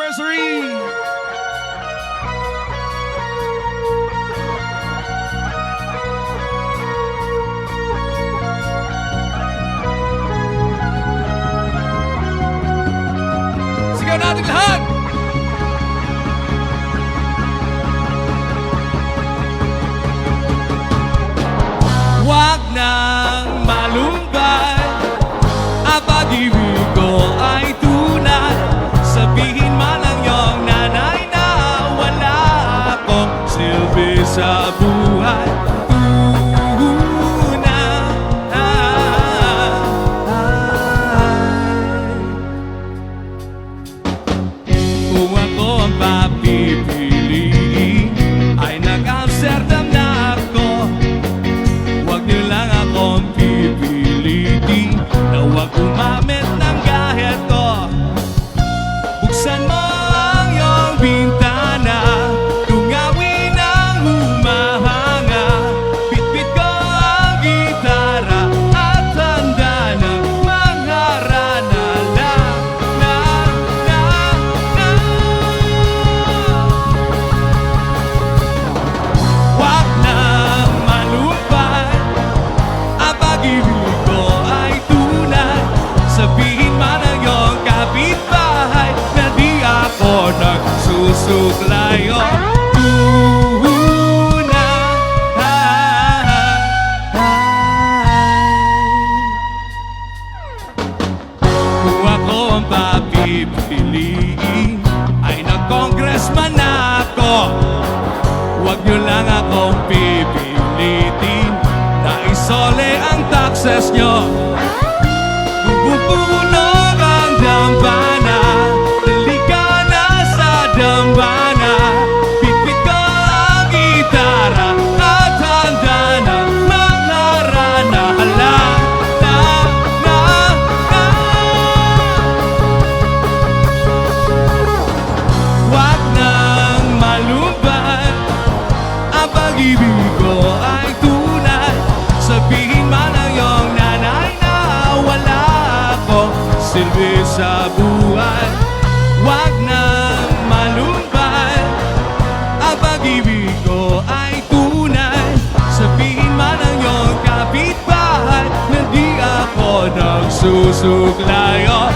anniversary! Sigaw natin lahat! Huwag nang malumbay, ang pag-ibig ko ay tunay. Sabihin man lang yung nanay na wala akong silbi sa buhay. Kung ako ang papipiliin, ay nag-Amsterdam na ako. Huwag niyo lang akong pipilitin na huwag gumamit ng gahit ko. Buksan mo ang iyong bintana, tungawin ang humahanga. Bitbit ko ang gitara at handa ng mangharana. Huwag nang malumbay, ang pag-ibig ko ay tunay. Sabihin man ang iyong kapitbahay na di ako nagsusuklayo. Kung ako ang papipiliin, ay nag-congressman na ako. Huwag niyo lang akong pipilitin na isole ang taxes niyo. Bubunog ang dambana, dali ka na sa dambana. Bitbit ko ang gitara at handa na mangharana. Huwag nang malumbay, ang pag-ibig ko ay tunay. Sabihin man ang iyong nanay na wala akong silbi sa buhay. Huwag nang malumbay, ang pag-ibig ko ay tunay. Sabihin man ang iyong kapitbahay na di ako nagsusuklayo.